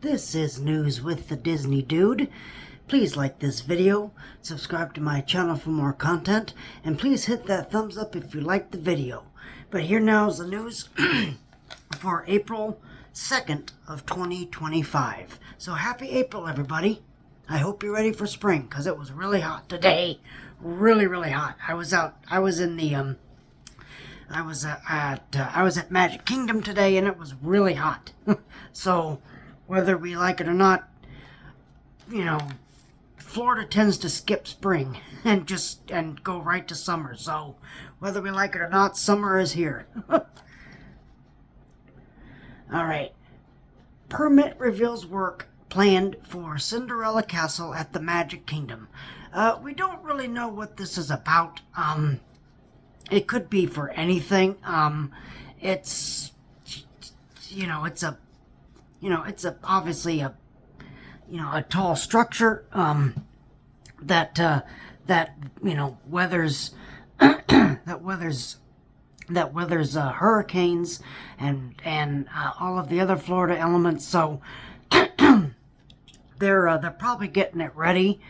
This is News with the Disney Dude. Please like this video, subscribe to my channel for more content, and please hit that thumbs up if you like the video. But here now is the news for April 2nd of 2025. So happy April, everybody. I hope you're ready for spring, because it was really hot today. Really hot. I was at Magic Kingdom today, and it was really hot. So, whether we like it or not, Florida tends to skip spring and go right to summer. So, whether we like it or not, summer is here. All right. Permit reveals work planned for Cinderella Castle at the Magic Kingdom. We don't really know what this is about. It could be for anything. It's obviously a tall structure that weathers hurricanes and all of the other Florida elements. So they're probably getting it ready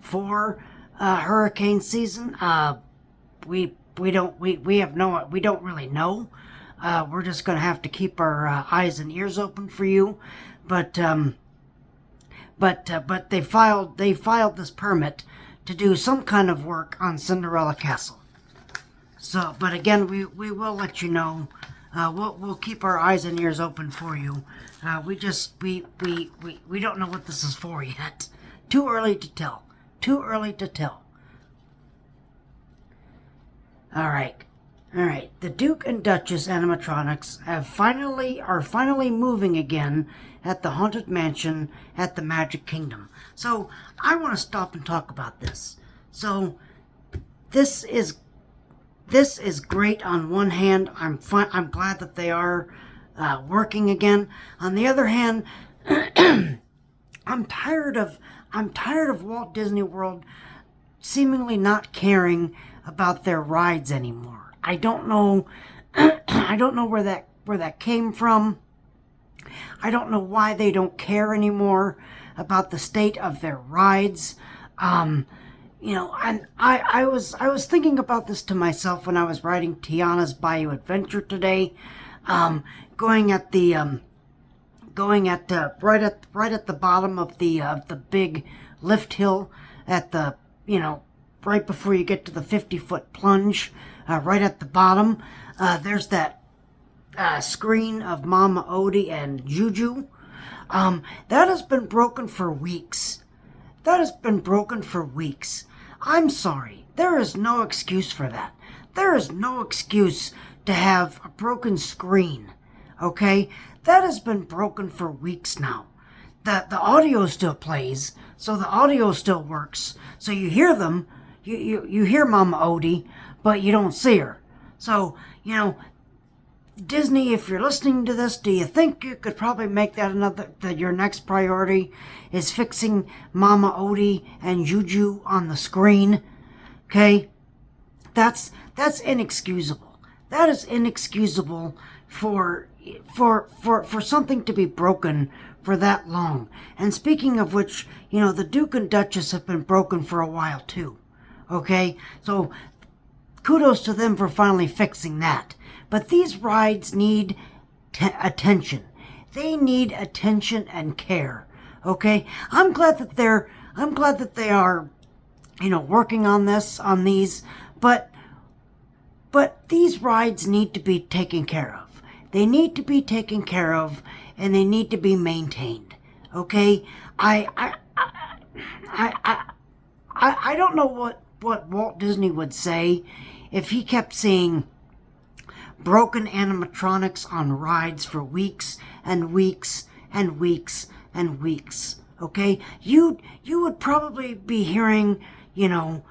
for hurricane season. We don't really know. We're just going to have to keep our eyes and ears open for you. But they filed this permit to do some kind of work on Cinderella Castle. So, but again, we will let you know. We'll keep our eyes and ears open for you. We don't know what this is for yet. Too early to tell. All right. The Duke and Duchess animatronics are finally moving again at the Haunted Mansion at the Magic Kingdom. So I want to stop and talk about this. So this is great on one hand. I'm glad that they are working again. On the other hand, I'm tired of Walt Disney World seemingly not caring about their rides anymore. I don't know where that came from. I don't know why they don't care anymore about the state of their rides. And I was thinking about this to myself when I was riding Tiana's Bayou Adventure today, going at right at the bottom of the big lift hill at the right before you get to the 50-foot plunge, right at the bottom. There's that screen of Mama Odie and Juju. That has been broken for weeks. I'm sorry. There is no excuse for that. There is no excuse to have a broken screen. Okay? That has been broken for weeks now. The audio still plays, so the audio still works. So you hear them, you hear Mama Odie, but you don't see her. So, Disney, if you're listening to this, do you think you could probably make that your next priority is fixing Mama Odie and Juju on the screen? Okay? That's inexcusable. That is inexcusable for something to be broken for that long. And speaking of which, the Duke and Duchess have been broken for a while too. Okay? So kudos to them for finally fixing that. But these rides need attention. They need attention and care. Okay? I'm glad that they are, working on these, but these rides need to be taken care of. They need to be taken care of, and they need to be maintained. Okay? I don't know what Walt Disney would say if he kept seeing broken animatronics on rides for weeks and weeks and weeks and weeks. Okay? You would probably be hearing, you'd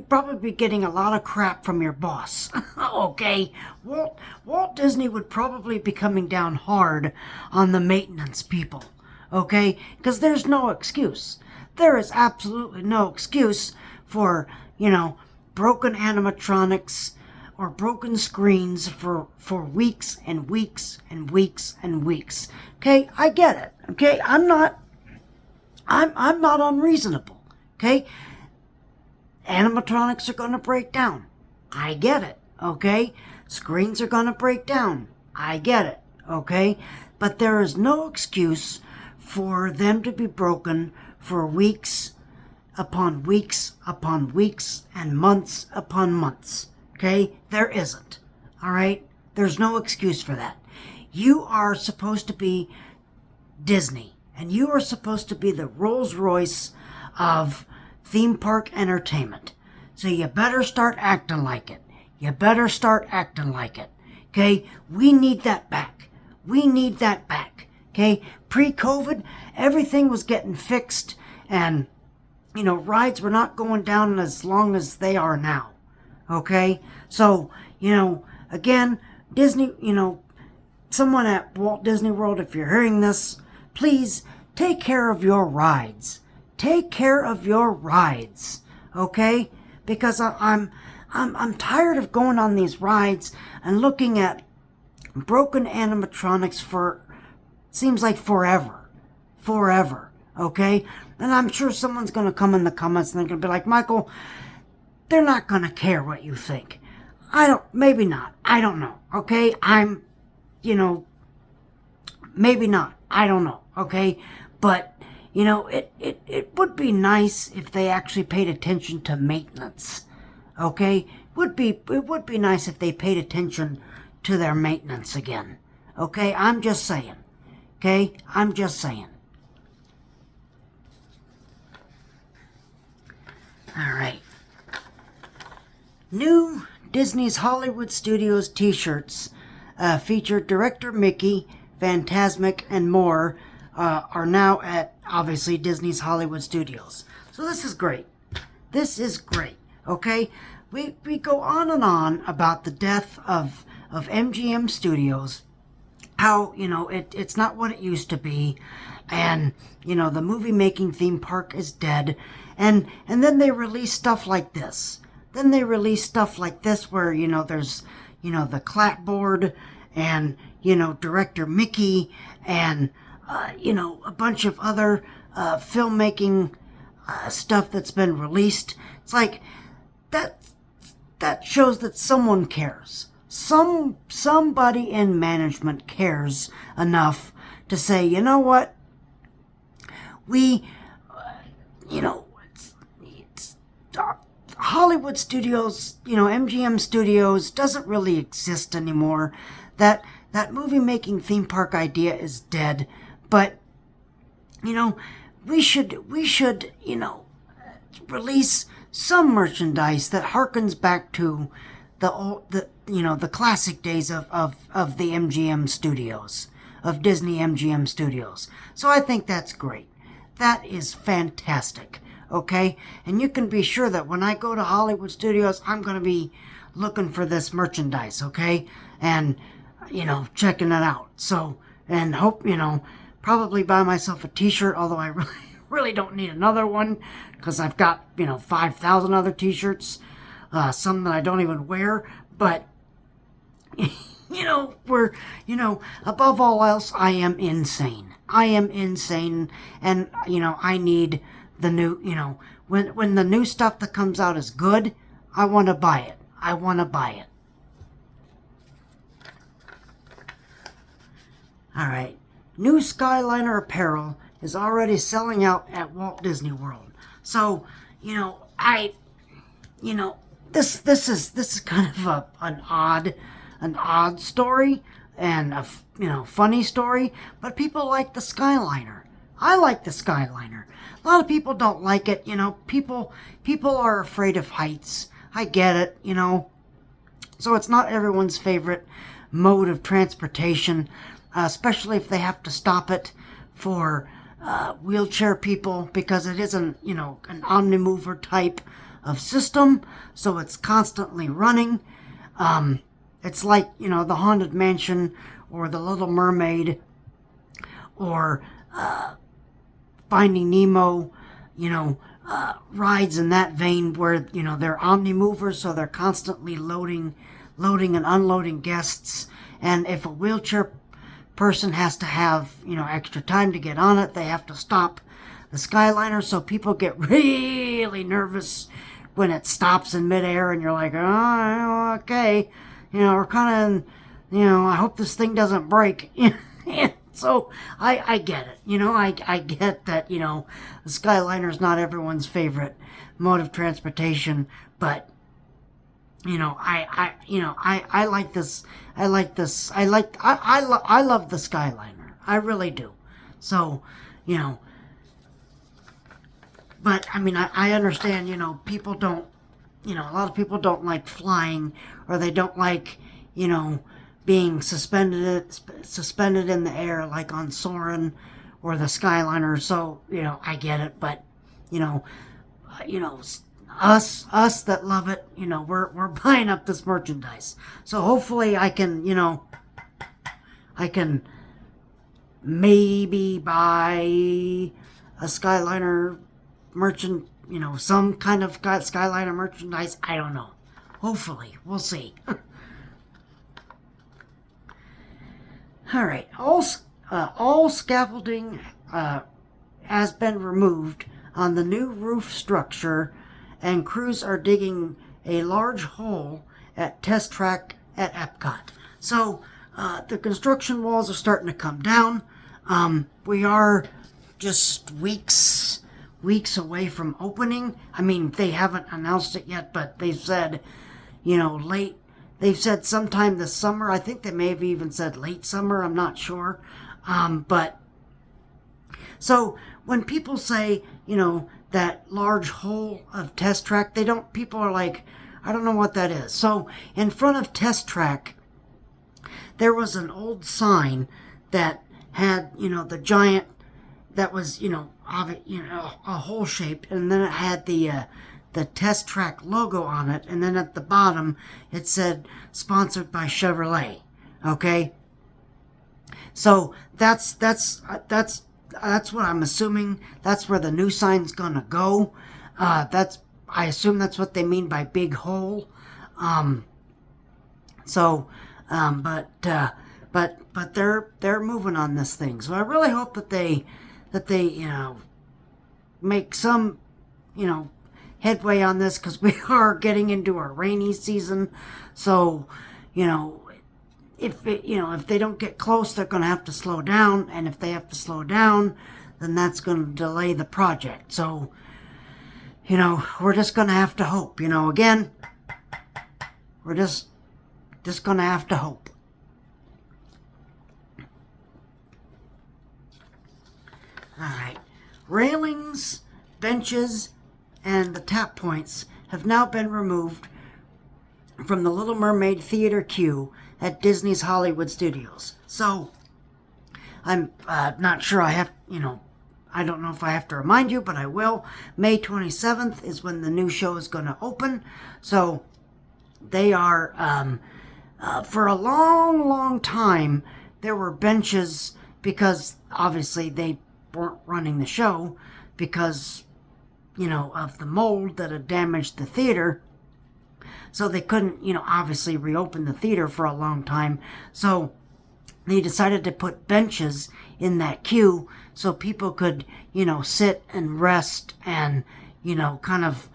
probably be getting a lot of crap from your boss. Okay? Walt Disney would probably be coming down hard on the maintenance people. Okay? Because there's no excuse. There is absolutely no excuse for, broken animatronics or broken screens for weeks and weeks and weeks and weeks. Okay, I get it. Okay, I'm not unreasonable. Okay, animatronics are going to break down. I get it. Okay, screens are going to break down. I get it. Okay, but there is no excuse for them to be broken for weeks upon weeks upon weeks and months upon months. Okay, there isn't. All right, there's no excuse for that. You are supposed to be Disney, and you are supposed to be the Rolls Royce of theme park entertainment. So you better start acting like it. You better start acting like it. Okay, we need that back. We need that back. Okay, pre-COVID, everything was getting fixed, and rides were not going down as long as they are now. Okay, so again, Disney, someone at Walt Disney World, if you're hearing this, please take care of your rides. Take care of your rides, okay? Because I'm tired of going on these rides and looking at broken animatronics for seems like forever, okay? And I'm sure someone's going to come in the comments and they're going to be like, Michael, they're not going to care what you think. Maybe not. I don't know, okay? Maybe not. I don't know, okay? But, it would be nice if they actually paid attention to maintenance, okay? It would be nice if they paid attention to their maintenance again, okay? I'm just saying, okay? I'm just saying. All right. New Disney's Hollywood Studios t-shirts feature director Mickey, Fantasmic, and more are now at, obviously, Disney's Hollywood Studios. So this is great. This is great, okay? We go on and on about the death of MGM Studios, how, it's not what it used to be, and, the movie-making theme park is dead, and then they release stuff like this. Then they release stuff like this where, there's, the clapboard and, director Mickey and, a bunch of other filmmaking stuff that's been released. It's like, that shows that someone cares. Somebody in management cares enough to say, you know what? Hollywood Studios, MGM Studios doesn't really exist anymore. That movie-making theme park idea is dead. But, we should, release some merchandise that harkens back to the classic days of the MGM Studios, of Disney MGM Studios. So I think that's great. That is fantastic. Okay? And you can be sure that when I go to Hollywood Studios, I'm going to be looking for this merchandise, okay? And, checking it out. So, and hope, probably buy myself a t-shirt, although I really don't need another one, because I've got, 5,000 other t-shirts, some that I don't even wear, but, above all else, I am insane. I am insane, and, I need the new, when the new stuff that comes out is good, I want to buy it. I want to buy it. All right. New Skyliner apparel is already selling out at Walt Disney World. So, this is kind of an odd story and a funny story, but people like the Skyliner. I like the Skyliner. A lot of people don't like it, people are afraid of heights. I get it, So it's not everyone's favorite mode of transportation, especially if they have to stop it for wheelchair people, because it is an omnimover type of system, so it's constantly running. It's like, the Haunted Mansion or the Little Mermaid or Finding Nemo, rides in that vein where, they're omnimovers, so they're constantly loading loading and unloading guests. And if a wheelchair person has to have, extra time to get on it, they have to stop the Skyliner. So people get really nervous when it stops in midair, and you're like, oh, okay, we're kind of, I hope this thing doesn't break. So I get it, I get that, the Skyliner is not everyone's favorite mode of transportation, but I like this. I love the Skyliner. I really do. So, but I mean, I understand, people don't, a lot of people don't like flying, or they don't like, being suspended in the air, like on Soarin' or the Skyliner. So, I get it, but, us that love it, we're buying up this merchandise. So hopefully I can maybe buy a Skyliner some kind of Skyliner merchandise. I don't know. Hopefully, we'll see. All right, all scaffolding has been removed on the new roof structure, and crews are digging a large hole at Test Track at Epcot. So the construction walls are starting to come down. We are just weeks away from opening. I mean, they haven't announced it yet, but they've said, late. They've said sometime this summer. I think they may have even said late summer. I'm not sure. But so when people say, that large hole of Test Track, people are like, I don't know what that is. So in front of Test Track, there was an old sign that had, the giant, that was, a hole shaped, and then it had the Test Track logo on it, and then at the bottom it said sponsored by Chevrolet. Okay, so that's what I'm assuming. That's where the new sign's gonna go. I assume that's what they mean by big hole. But they're moving on this thing. So I really hope that they make some headway on this, because we are getting into our rainy season. So if they don't get close, they're going to have to slow down, and if they have to slow down, then that's going to delay the project. So we're just going to have to hope. Again, we're just going to have to hope. All right, railings, benches, and the tap points have now been removed from the Little Mermaid Theater queue at Disney's Hollywood Studios. So, I'm not sure I don't know if I have to remind you, but I will. May 27th is when the new show is going to open. So, they are, for a long, long time, there were benches, because obviously they weren't running the show because, of the mold that had damaged the theater. So they couldn't, obviously reopen the theater for a long time. So they decided to put benches in that queue so people could, sit and rest and, kind of,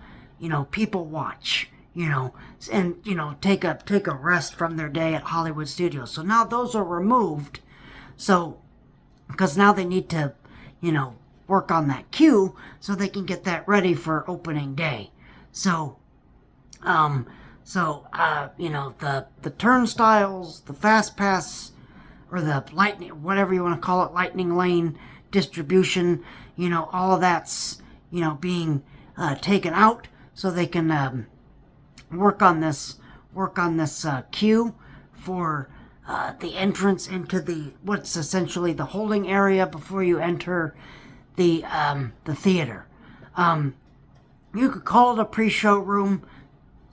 people watch, and, take a rest from their day at Hollywood Studios. So now those are removed. So, because now they need to, work on that queue so they can get that ready for opening day. So, the turnstiles, the fast pass, or the lightning, whatever you want to call it, lightning lane distribution, all of that's, being taken out so they can work on this queue for the entrance into what's essentially the holding area before you enter the theater. You could call it a pre-show room.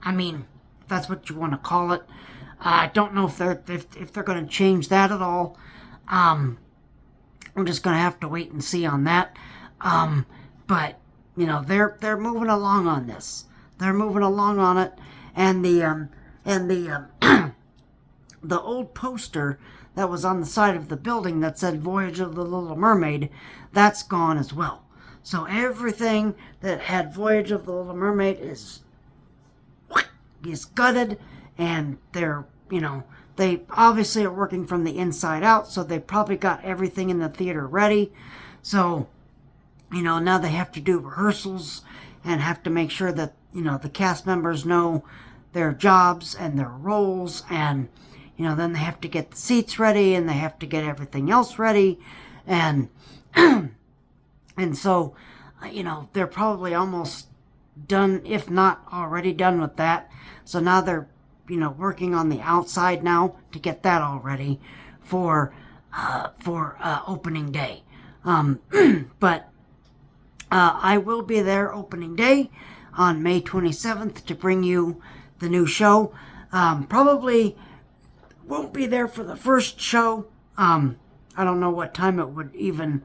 I mean, if that's what you want to call it. I don't know if they're going to change that at all. We're just going to have to wait and see on that. But they're moving along on this. They're moving along on it, and the the old poster that was on the side of the building that said Voyage of the Little Mermaid, that's gone as well. So everything that had Voyage of the Little Mermaid is gutted, and they're, they obviously are working from the inside out, so they probably got everything in the theater ready. So, now they have to do rehearsals and have to make sure that, the cast members know their jobs and their roles, and, then they have to get the seats ready, and they have to get everything else ready, and, and so, they're probably almost done, if not already done with that. So now they're, working on the outside now to get that all ready for opening day. But I will be there opening day on May 27th to bring you the new show. Probably won't be there for the first show. I don't know what time it would even...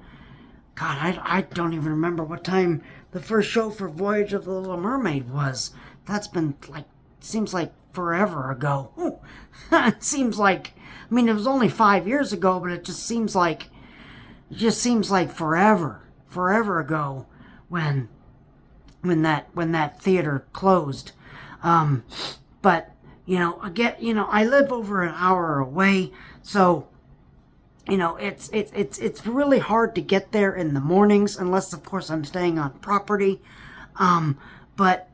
God, I don't even remember what time the first show for Voyage of the Little Mermaid was. That's been, seems like forever ago. It seems like, it was only 5 years ago, but it just seems like forever ago when that theater closed. But, again, I live over an hour away, so, it's really hard to get there in the mornings, unless, of course, I'm staying on property. But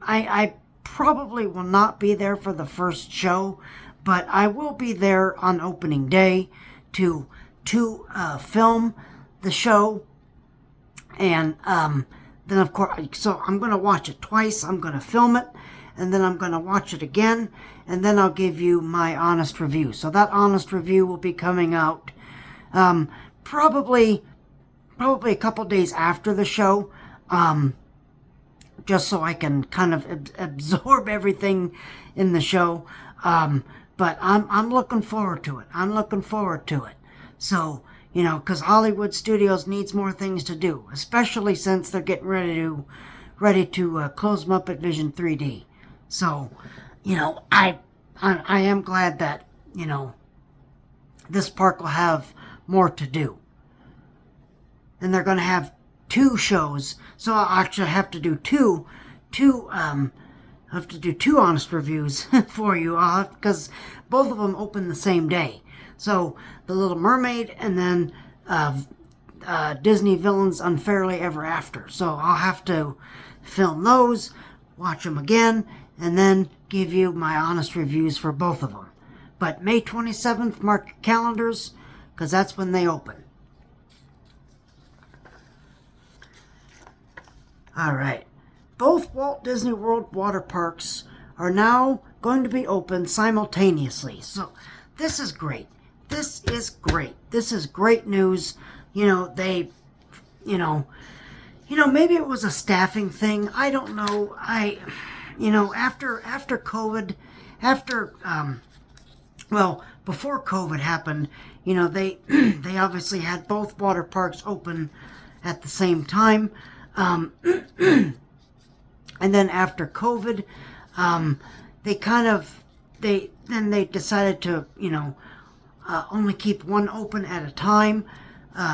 I probably will not be there for the first show, but I will be there on opening day to film the show, and then, of course, so I'm going to watch it twice. I'm going to film it, and then I'm going to watch it again, and then I'll give you my honest review. So that honest review will be coming out probably a couple days after the show, just so I can kind of absorb everything in the show. But I'm looking forward to it. So, because Hollywood Studios needs more things to do, especially since they're getting ready to close Muppet Vision 3D. So, I am glad that, this park will have more to do. And they're going to have 2 shows, so I'll actually have to do two honest reviews for you, because both of them open the same day. So, The Little Mermaid, and then Disney Villains Unfairly Ever After. So I'll have to film those, watch them again, and then give you my honest reviews for both of them. But May 27th, mark your calendars, because that's when they open. Alright, both Walt Disney World water parks are now going to be open simultaneously. So this is great. This is great news. Maybe it was a staffing thing. I don't know. After COVID, before COVID happened, they obviously had both water parks open at the same time. And then after COVID, they decided to, only keep one open at a time.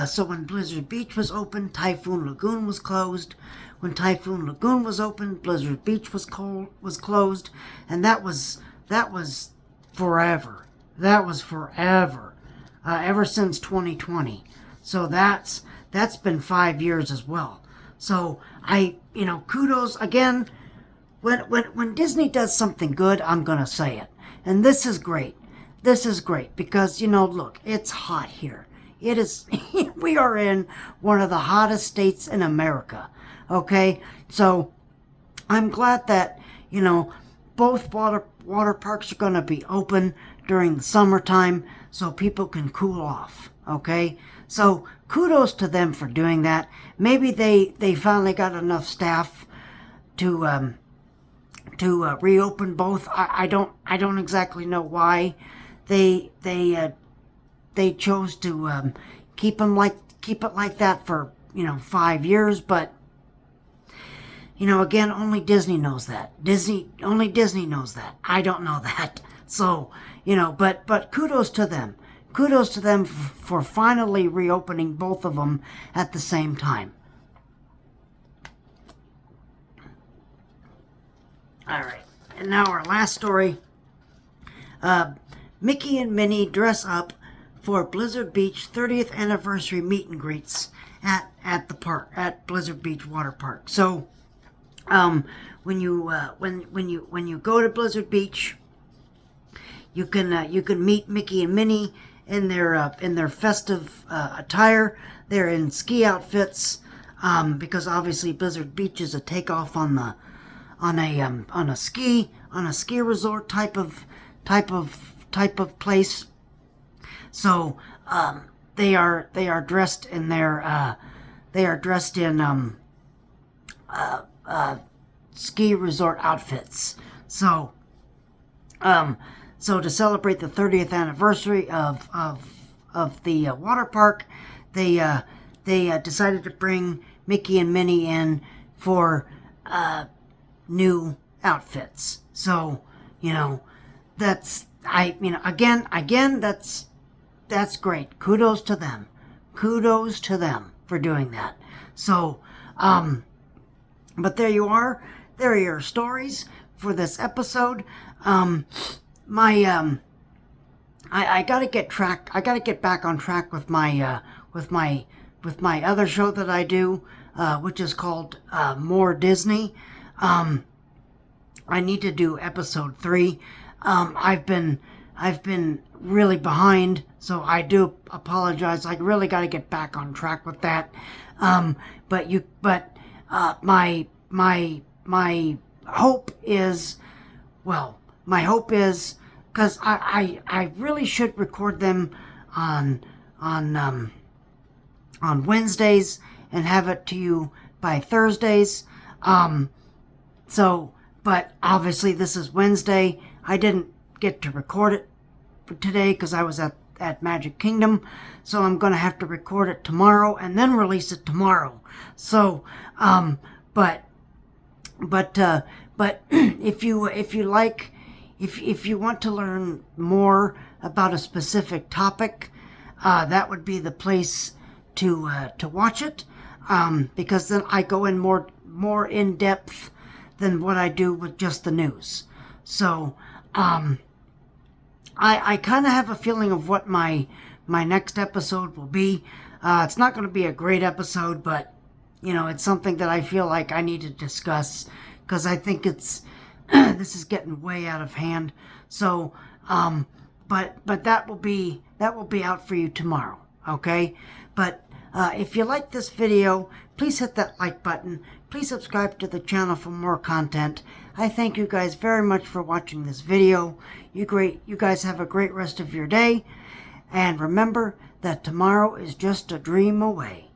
So when Blizzard Beach was open, Typhoon Lagoon was closed. When Typhoon Lagoon was open, Blizzard Beach was closed, and that was forever. That was forever, ever since 2020. So that's been 5 years as well. So kudos again. When Disney does something good, I'm gonna say it, and this is great. This is great because, look, it's hot here. It is, we are in one of the hottest states in America, okay? So, I'm glad that, both water parks are going to be open during the summertime so people can cool off, okay? So, kudos to them for doing that. Maybe they finally got enough staff to reopen both. I don't exactly know why they chose to keep it like that for 5 years, but again, only Disney knows that. Only Disney knows that. I don't know that. So, but kudos to them. Kudos to them for finally reopening both of them at the same time. All right, and now our last story. Mickey and Minnie dress up for Blizzard Beach 30th anniversary meet and greets at the park, at Blizzard Beach Water Park. So, when you go to Blizzard Beach, you can meet Mickey and Minnie in their festive attire. They're in ski outfits, because obviously Blizzard Beach is a takeoff on a ski resort type of place. So they are dressed in ski resort outfits. So to celebrate the 30th anniversary of the water park, they decided to bring Mickey and Minnie in for new outfits. So that's that's great. Kudos to them. Kudos to them for doing that. So, but there you are. There are your stories for this episode. I gotta get back on track with my other show that I do, which is called More Disney. I need to do episode 3. I've been really behind, so I do apologize. I really got to get back on track with that. My hope is, because I really should record them on Wednesdays and have it to you by Thursdays. But obviously this is Wednesday. I didn't get to record it today because I was at Magic Kingdom, so I'm going to have to record it tomorrow and then release it tomorrow. So, but if you want to learn more about a specific topic, that would be the place to watch it, because then I go in more in depth than what I do with just the news. So, I kind of have a feeling of what my next episode will be. It's not going to be a great episode, but it's something that I feel like I need to discuss, because I think this is getting way out of hand. So, but that will be out for you tomorrow. Okay, but if you like this video, please hit that like button. Please subscribe to the channel for more content. I thank you guys very much for watching this video. You guys have a great rest of your day. And remember that tomorrow is just a dream away.